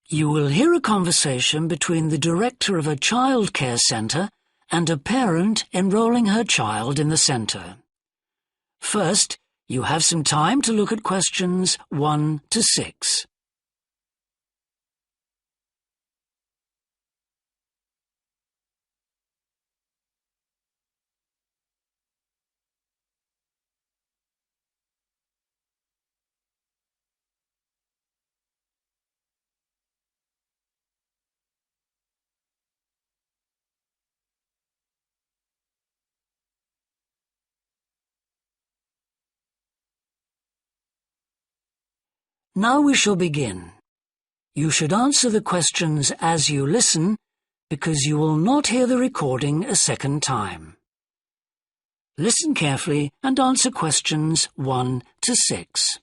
You will hear a conversation between the director of a childcare centre and a parent enrolling her child in the centre. First, you have some time to look at questions 1 to 6. Now we shall begin. You should answer the questions as you listen, because you will not hear the recording a second time. Listen carefully and answer questions 1 to 6.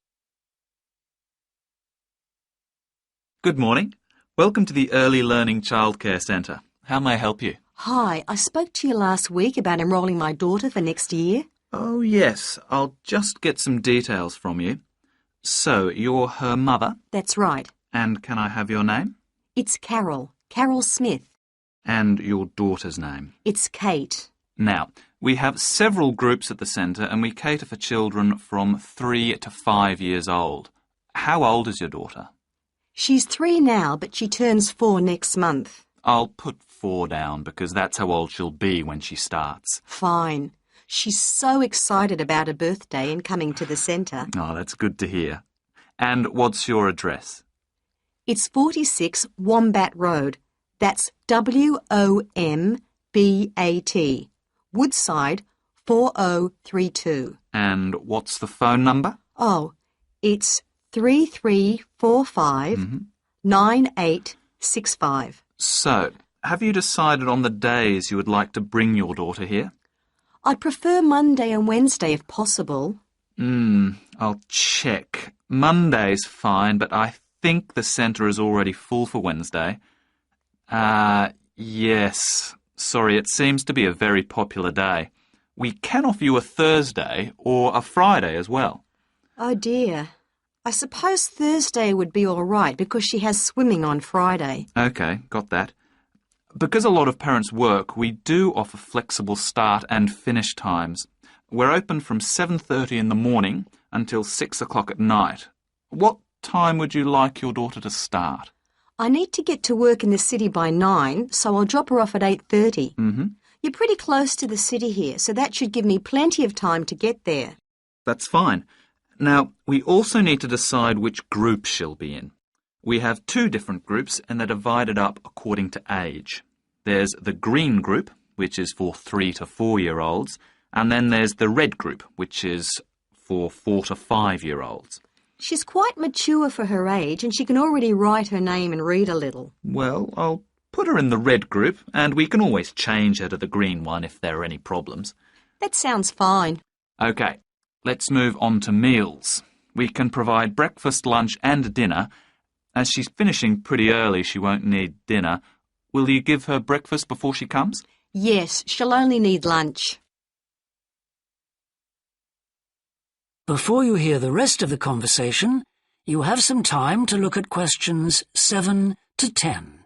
Good morning. Welcome to the Early Learning Childcare Centre. How may I help you? Hi, I spoke to you last week about enrolling my daughter for next year. Oh, yes. I'll just get some details from you. So, you're her mother? That's right. And can I have your name? It's Carol Smith. And your daughter's name? It's Kate. Now, we have several groups at the centre and we cater for children from 3 to 5 years old. How old is your daughter? She's 3 now, but she turns 4 next month. I'll put 4 down because that's how old she'll be when she starts. Fine. She's so excited about her birthday and coming to the centre. Oh, that's good to hear. And what's your address? It's 46 Wombat Road. That's W-O-M-B-A-T. Woodside 4032. And what's the phone number? Oh, it's 3345 9865. So, have you decided on the days you would like to bring your daughter here? I'd prefer Monday and Wednesday if possible. I'll check. Monday's fine, but I think the centre is already full for Wednesday. Yes. Sorry, it seems to be a very popular day. We can offer you a Thursday or a Friday as well. Oh dear. I suppose Thursday would be all right because she has swimming on Friday. OK, got that. Because a lot of parents work, we do offer flexible start and finish times. We're open from 7:30 in the morning until 6 o'clock at night. What time would you like your daughter to start? I need to get to work in the city by 9, so I'll drop her off at 8:30. You're pretty close to the city here, so that should give me plenty of time to get there. That's fine. Now, we also need to decide which group she'll be in. We have 2 different groups and they're divided up according to age. There's the green group, which is for 3 to 4-year-olds, and then there's the red group, which is for 4 to 5-year-olds. She's quite mature for her age and she can already write her name and read a little. Well, I'll put her in the red group and we can always change her to the green one if there are any problems. That sounds fine. OK, let's move on to meals. We can provide breakfast, lunch and dinner. As she's finishing pretty early, she won't need dinner. Will you give her breakfast before she comes? Yes, she'll only need lunch. Before you hear the rest of the conversation, you have some time to look at questions 7 to 10.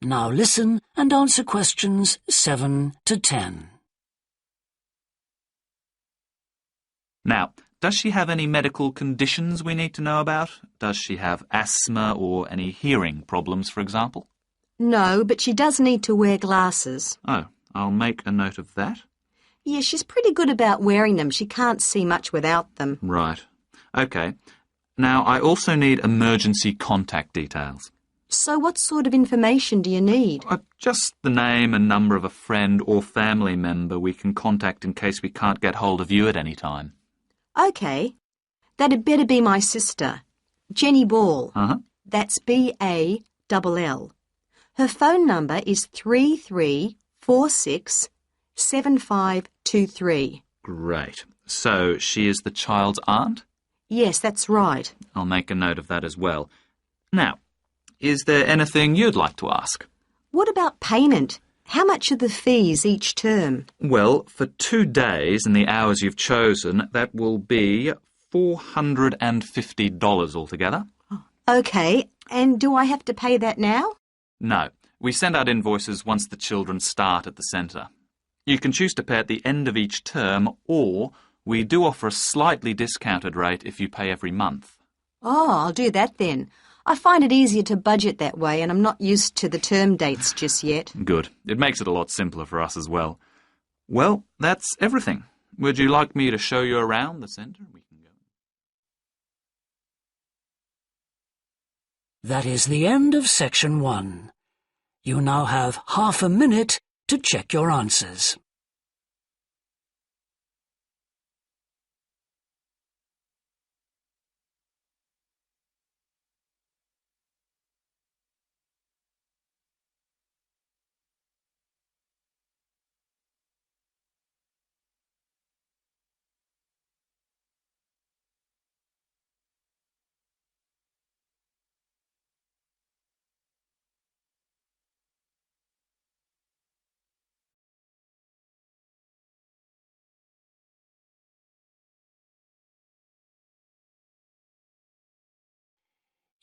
Now listen and answer questions 7 to 10. Now, does she have any medical conditions we need to know about? Does she have asthma or any hearing problems, for example? No, but she does need to wear glasses. Oh, I'll make a note of that. Yeah, she's pretty good about wearing them. She can't see much without them. Right. OK. Now, I also need emergency contact details. So what sort of information do you need? Just the name and number of a friend or family member we can contact in case we can't get hold of you at any time. OK. That'd better be my sister, Jenny Ball. Uh-huh. That's B-A-L-L. Her phone number is 33467523. Great. So she is the child's aunt? Yes, that's right. I'll make a note of that as well. Now, is there anything you'd like to ask? What about payment? How much are the fees each term? Well, for 2 days and the hours you've chosen, that will be $450 altogether. OK, and do I have to pay that now? No, we send out invoices once the children start at the centre. You can choose to pay at the end of each term, or we do offer a slightly discounted rate if you pay every month. Oh, I'll do that then. I find it easier to budget that way, and I'm not used to the term dates just yet. Good. It makes it a lot simpler for us as well. Well, that's everything. Would you like me to show you around the centre? We can go. That is the end of section 1. You now have half a minute to check your answers.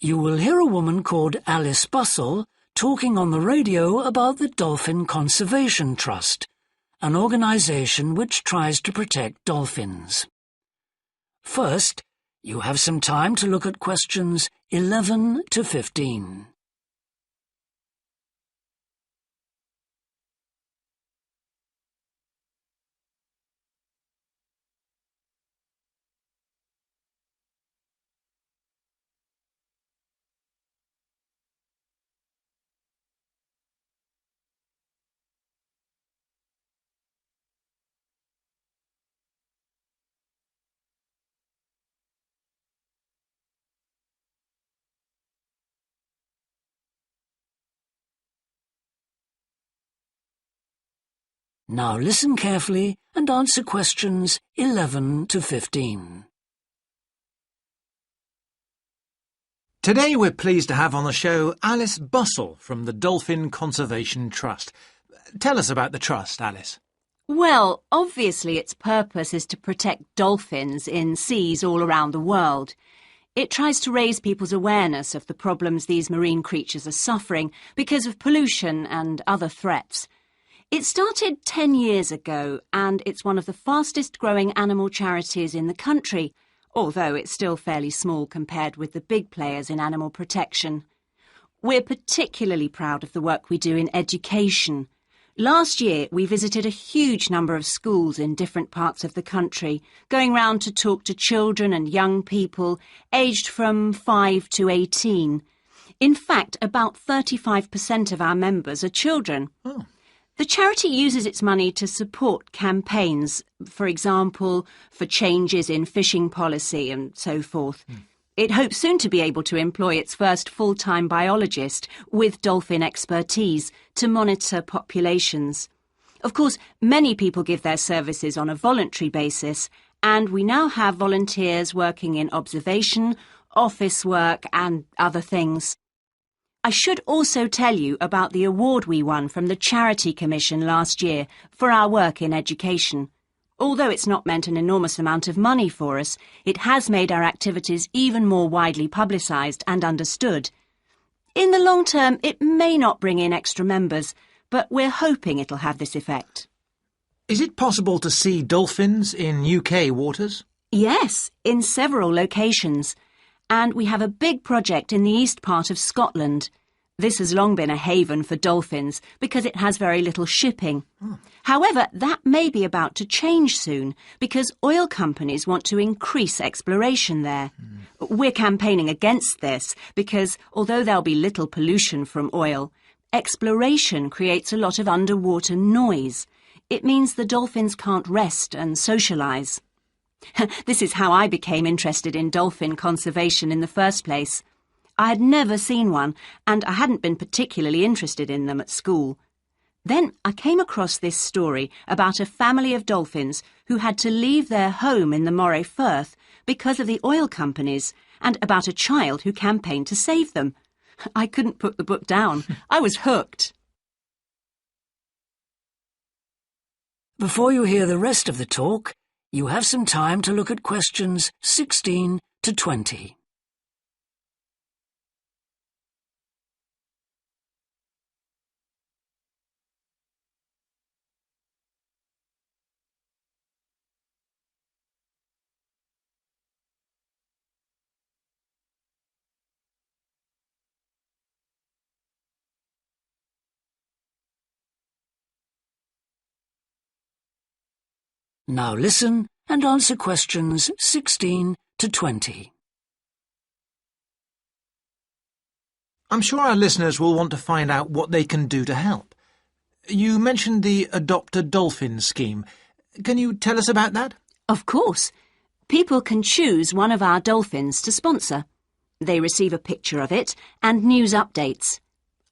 You will hear a woman called Alice Bustle talking on the radio about the Dolphin Conservation Trust, an organisation which tries to protect dolphins. First, you have some time to look at questions 11 to 15. Now listen carefully and answer questions 11 to 15. Today we're pleased to have on the show Alice Bustle from the Dolphin Conservation Trust. Tell us about the trust, Alice. Well, obviously its purpose is to protect dolphins in seas all around the world. It tries to raise people's awareness of the problems these marine creatures are suffering because of pollution and other threats. It started 10 years ago, and it's one of the fastest-growing animal charities in the country, although it's still fairly small compared with the big players in animal protection. We're particularly proud of the work we do in education. Last year, we visited a huge number of schools in different parts of the country, going round to talk to children and young people aged from 5 to 18. In fact, about 35% of our members are children. Oh. The charity uses its money to support campaigns, for example, for changes in fishing policy and so forth. It hopes soon to be able to employ its first full-time biologist with dolphin expertise to monitor populations. Of course, many people give their services on a voluntary basis, and we now have volunteers working in observation, office work and other things. I should also tell you about the award we won from the Charity Commission last year for our work in education. Although it's not meant an enormous amount of money for us, it has made our activities even more widely publicised and understood. In the long term, it may not bring in extra members, but we're hoping it'll have this effect. Is it possible to see dolphins in UK waters? Yes, in several locations. And we have a big project in the east part of Scotland. This has long been a haven for dolphins because it has very little shipping. However, that may be about to change soon because oil companies want to increase exploration there. We're campaigning against this because although there'll be little pollution from oil, exploration creates a lot of underwater noise. It means the dolphins can't rest and socialise. This is how I became interested in dolphin conservation in the first place. I had never seen one, and I hadn't been particularly interested in them at school. Then I came across this story about a family of dolphins who had to leave their home in the Moray Firth because of the oil companies, and about a child who campaigned to save them. I couldn't put the book down. I was hooked. Before you hear the rest of the talk, you have some time to look at questions 16 to 20. Now listen and answer questions 16 to 20. I'm sure our listeners will want to find out what they can do to help. You mentioned the Adopt a Dolphin scheme. Can you tell us about that? Of course. People can choose one of our dolphins to sponsor. They receive a picture of it and news updates.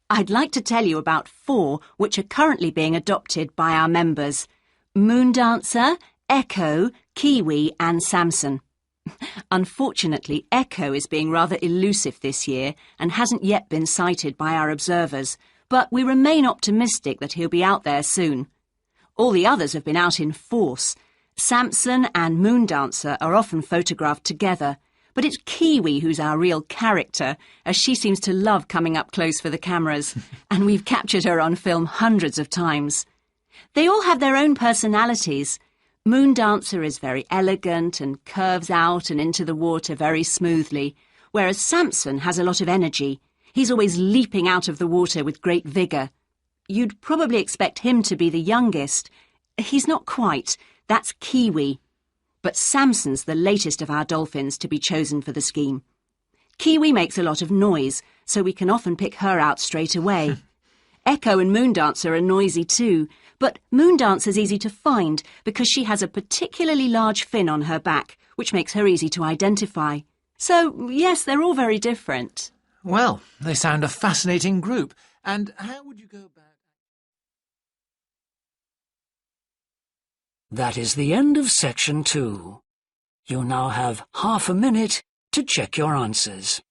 I'd like to tell you about 4 which are currently being adopted by our members: Moondancer, Echo, Kiwi and Samson. Unfortunately, Echo is being rather elusive this year and hasn't yet been sighted by our observers, but we remain optimistic that he'll be out there soon. All the others have been out in force. Samson and Moondancer are often photographed together, but it's Kiwi who's our real character, as she seems to love coming up close for the cameras, and we've captured her on film hundreds of times. They all have their own personalities. Moondancer is very elegant and curves out and into the water very smoothly, whereas Samson has a lot of energy. He's always leaping out of the water with great vigour. You'd probably expect him to be the youngest. He's not quite. That's Kiwi. But Samson's the latest of our dolphins to be chosen for the scheme. Kiwi makes a lot of noise, so we can often pick her out straight away. Echo and Moondancer are noisy too, but Moondancer's easy to find because she has a particularly large fin on her back, which makes her easy to identify. So, yes, they're all very different. Well, they sound a fascinating group. And how would you go about... That is the end of section 2. You now have half a minute to check your answers.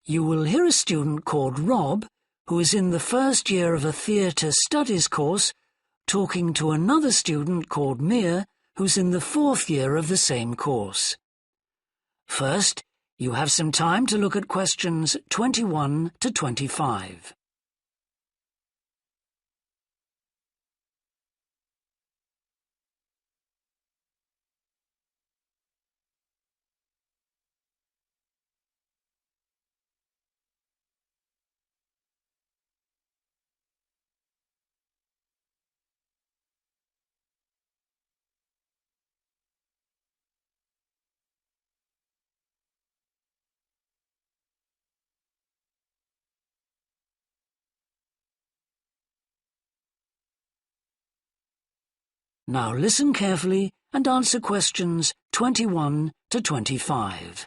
You will hear a student called Rob, who is in the first year of a theatre studies course, talking to another student called Mia, who's in the 4th year of the same course. First, you have some time to look at questions 21 to 25. Now listen carefully and answer questions 21 to 25.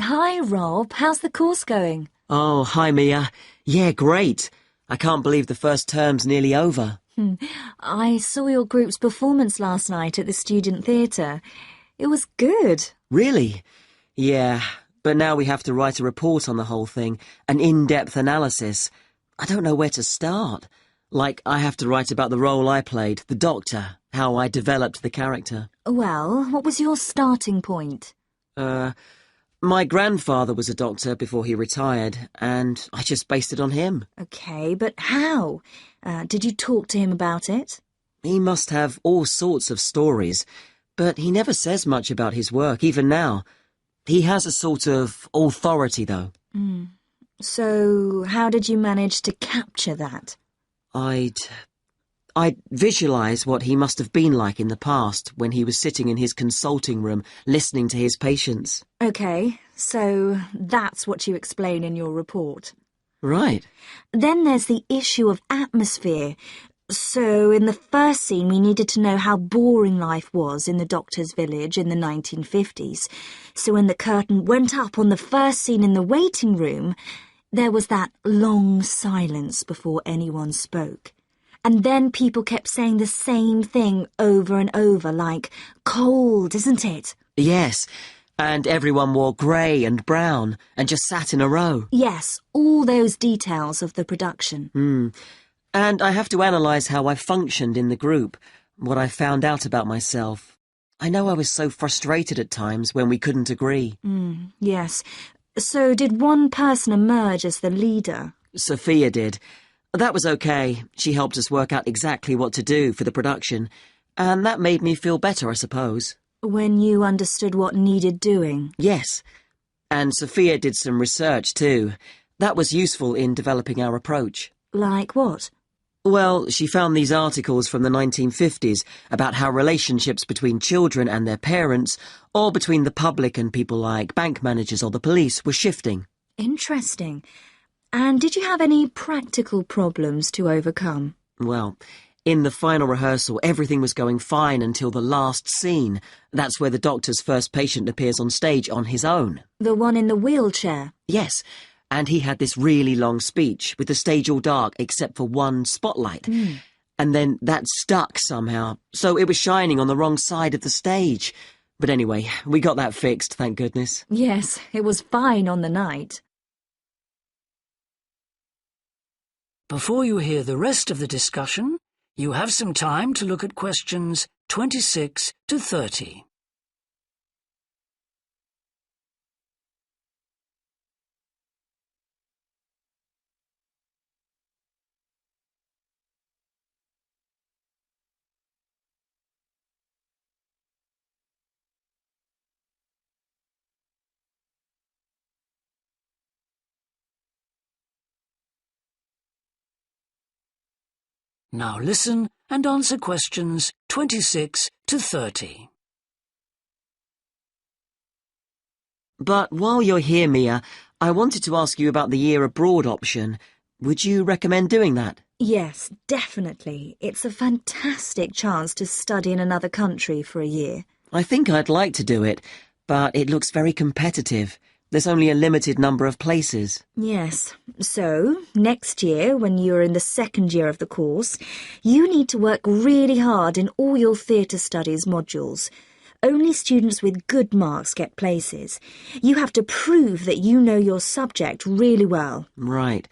Hi, Rob. How's the course going? Oh, hi, Mia. Yeah, great. I can't believe the first term's nearly over. I saw your group's performance last night at the student theatre. It was good. Really? Yeah, but now we have to write a report on the whole thing, an in-depth analysis. I don't know where to start. Like, I have to write about the role I played, the doctor, how I developed the character. Well, what was your starting point? My grandfather was a doctor before he retired, and I just based it on him. OK, but how? Did you talk to him about it? He must have all sorts of stories, but he never says much about his work, even now. He has a sort of authority, though. So, how did you manage to capture that? I'd visualise what he must have been like in the past when he was sitting in his consulting room listening to his patients. OK, so that's what you explain in your report. Right. Then there's the issue of atmosphere. So, in the first scene, we needed to know how boring life was in the doctor's village in the 1950s. So when the curtain went up on the first scene in the waiting room, there was that long silence before anyone spoke. And then people kept saying the same thing over and over, like, cold, isn't it? Yes, and everyone wore grey and brown and just sat in a row. Yes, all those details of the production. And I have to analyse how I functioned in the group, what I found out about myself. I know I was so frustrated at times when we couldn't agree. Yes. So did one person emerge as the leader? Sophia did. That was okay. She helped us work out exactly what to do for the production, and that made me feel better, I suppose. When you understood what needed doing? Yes. And Sophia did some research too. That was useful in developing our approach. Like what? Well, she found these articles from the 1950s about how relationships between children and their parents, or between the public and people like bank managers or the police, were shifting. Interesting. And did you have any practical problems to overcome? Well, in the final rehearsal, everything was going fine until the last scene. That's where the doctor's first patient appears on stage on his own. The one in the wheelchair? Yes. And he had this really long speech, with the stage all dark except for one spotlight. And then that stuck somehow, so it was shining on the wrong side of the stage. But anyway, we got that fixed, thank goodness. Yes, it was fine on the night. Before you hear the rest of the discussion, you have some time to look at questions 26 to 30. Now listen and answer questions 26 to 30. But while you're here, Mia, I wanted to ask you about the year abroad option. Would you recommend doing that? Yes, definitely. It's a fantastic chance to study in another country for a year. I think I'd like to do it, but it looks very competitive. There's only a limited number of places. Yes. So, next year, when you're in the second year of the course, you need to work really hard in all your theatre studies modules. Only students with good marks get places. You have to prove that you know your subject really well. Right.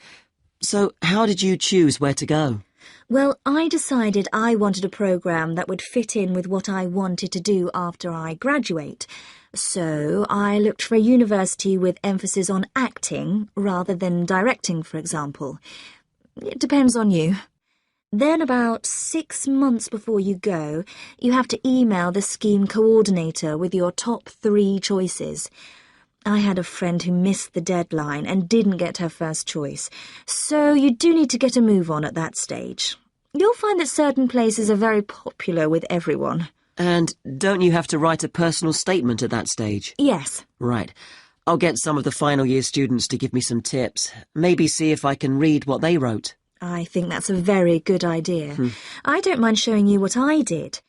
So, how did you choose where to go? Well, I decided I wanted a programme that would fit in with what I wanted to do after I graduate. So I looked for a university with emphasis on acting rather than directing, for example. It depends on you. Then about 6 months before you go, you have to email the scheme coordinator with your top 3 choices. I had a friend who missed the deadline and didn't get her first choice, so you do need to get a move on at that stage. You'll find that certain places are very popular with everyone. And don't you have to write a personal statement at that stage? Yes. Right. I'll get some of the final year students to give me some tips. Maybe see if I can read what they wrote. I think that's a very good idea. I don't mind showing you what I did.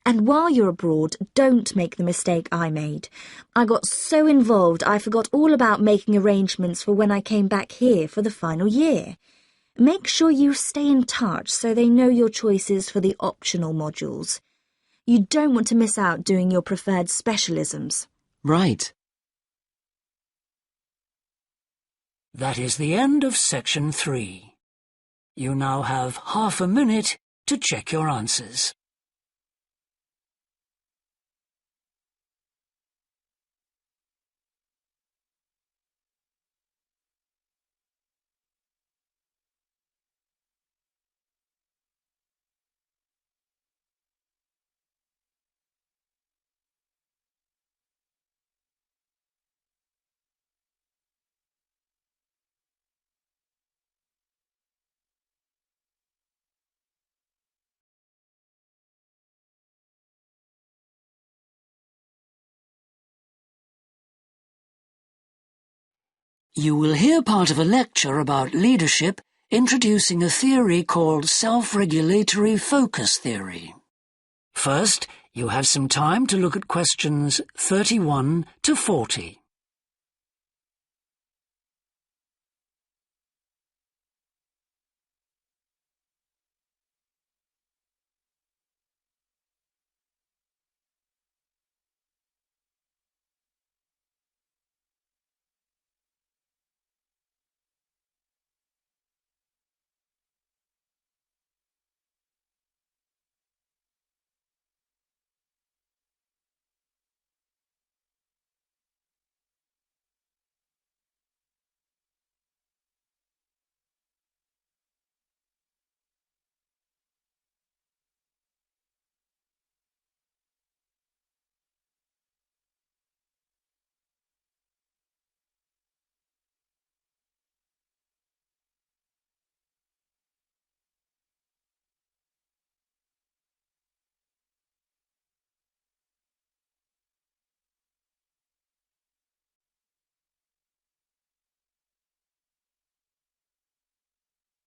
And while you're abroad, don't make the mistake I made. I got so involved I forgot all about making arrangements for when I came back here for the final year. Make sure you stay in touch so they know your choices for the optional modules. You don't want to miss out doing your preferred specialisms. Right. That is the end of section 3. You now have half a minute to check your answers. You will hear part of a lecture about leadership introducing a theory called self-regulatory focus theory. First, you have some time to look at questions 31 to 40.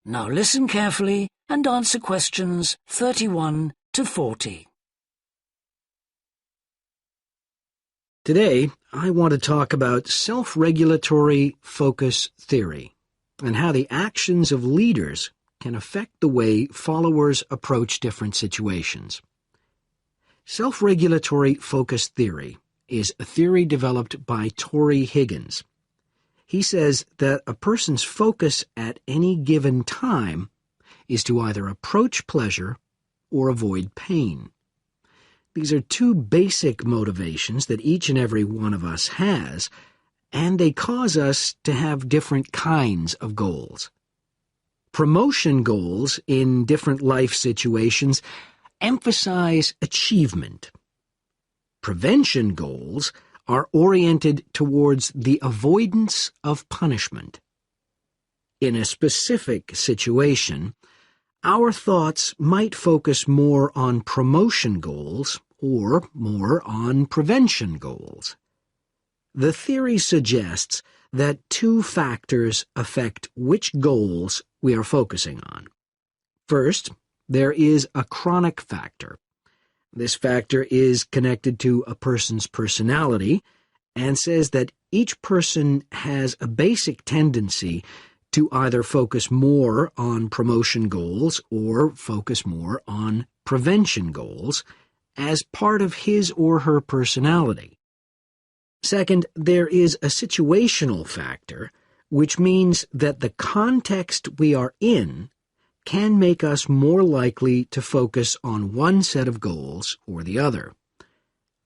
Now listen carefully and answer questions 31 to 40. Today, I want to talk about self-regulatory focus theory and how the actions of leaders can affect the way followers approach different situations. Self-regulatory focus theory is a theory developed by Torrey Higgins. He says that a person's focus at any given time is to either approach pleasure or avoid pain. These are two basic motivations that each and every one of us has, and they cause us to have different kinds of goals. Promotion goals in different life situations emphasize achievement. Prevention goals are oriented towards the avoidance of punishment. In a specific situation, our thoughts might focus more on promotion goals or more on prevention goals. The theory suggests that two factors affect which goals we are focusing on. First, there is a chronic factor. This factor is connected to a person's personality and says that each person has a basic tendency to either focus more on promotion goals or focus more on prevention goals as part of his or her personality. Second, there is a situational factor, which means that the context we are in can make us more likely to focus on one set of goals or the other.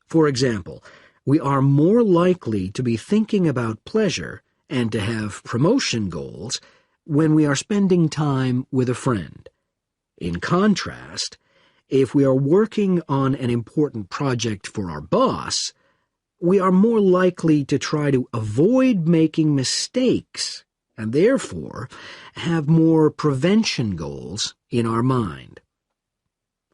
For example, we are more likely to be thinking about pleasure and to have promotion goals when we are spending time with a friend. In contrast, if we are working on an important project for our boss, we are more likely to try to avoid making mistakes and therefore have more prevention goals in our mind.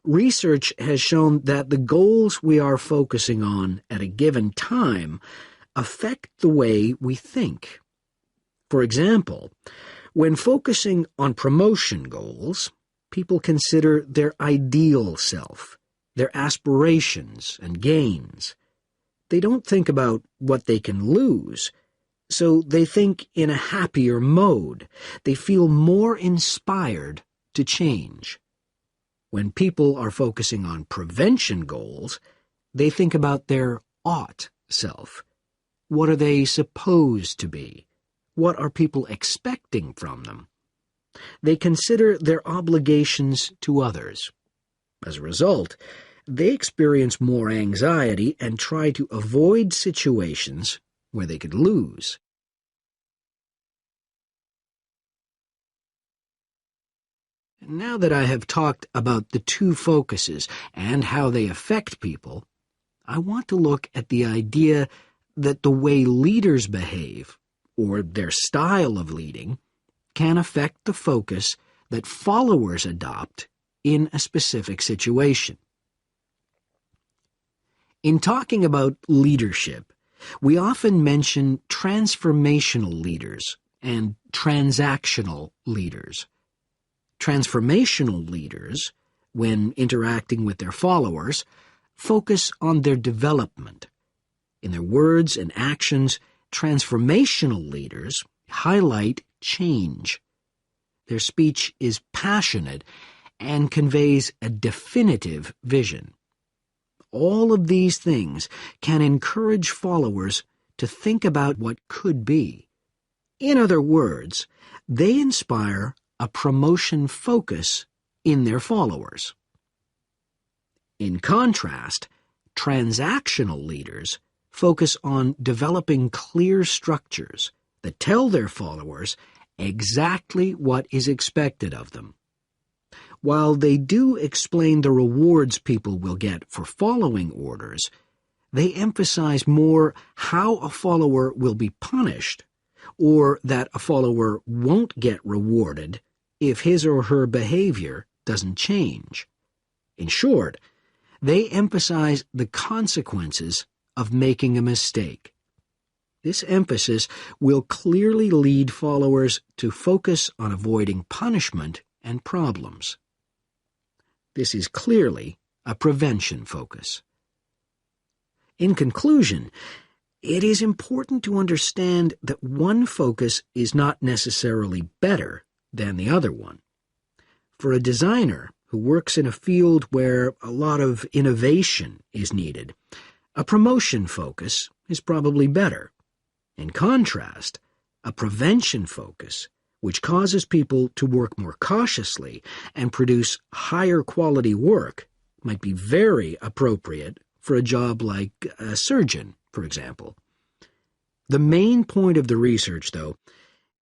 Research has shown that the goals we are focusing on at a given time affect the way we think. For example, when focusing on promotion goals, people consider their ideal self, their aspirations and gains. They don't think about what they can lose, so they think in a happier mode. They feel more inspired to change. When people are focusing on prevention goals, they think about their ought self. What are they supposed to be? What are people expecting from them? They consider their obligations to others. As a result, they experience more anxiety and try to avoid situations where they could lose. Now that I have talked about the two focuses and how they affect people, I want to look at the idea that the way leaders behave, or their style of leading, can affect the focus that followers adopt in a specific situation. In talking about leadership, We often mention transformational leaders and transactional leaders. Transformational leaders, when interacting with their followers, focus on their development. In their words and actions, transformational leaders highlight change. Their speech is passionate and conveys a definitive vision. All of these things can encourage followers to think about what could be. In other words, they inspire a promotion focus in their followers. In contrast, transactional leaders focus on developing clear structures that tell their followers exactly what is expected of them. While they do explain the rewards people will get for following orders, they emphasize more how a follower will be punished, or that a follower won't get rewarded if his or her behavior doesn't change. In short, they emphasize the consequences of making a mistake. This emphasis will clearly lead followers to focus on avoiding punishment and problems. This is clearly a prevention focus. In conclusion, it is important to understand that one focus is not necessarily better than the other one. For a designer who works in a field where a lot of innovation is needed, a promotion focus is probably better. In contrast, a prevention focus, which causes people to work more cautiously and produce higher quality work, might be very appropriate for a job like a surgeon, for example. The main point of the research, though,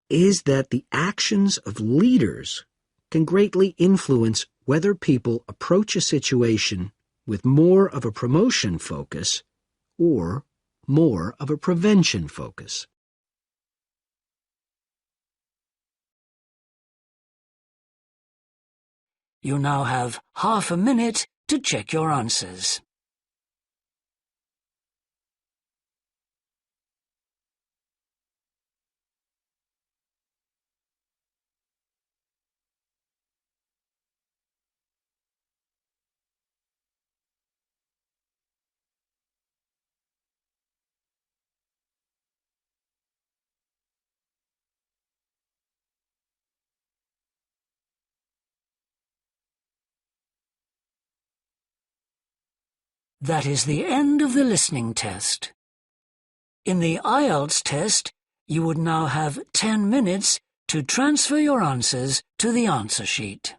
is that the actions of leaders can greatly influence whether people approach a situation with more of a promotion focus or more of a prevention focus. You now have half a minute to check your answers. That is the end of the listening test. In the Ielts test, you would now have 10 minutes to transfer your answers to the answer sheet.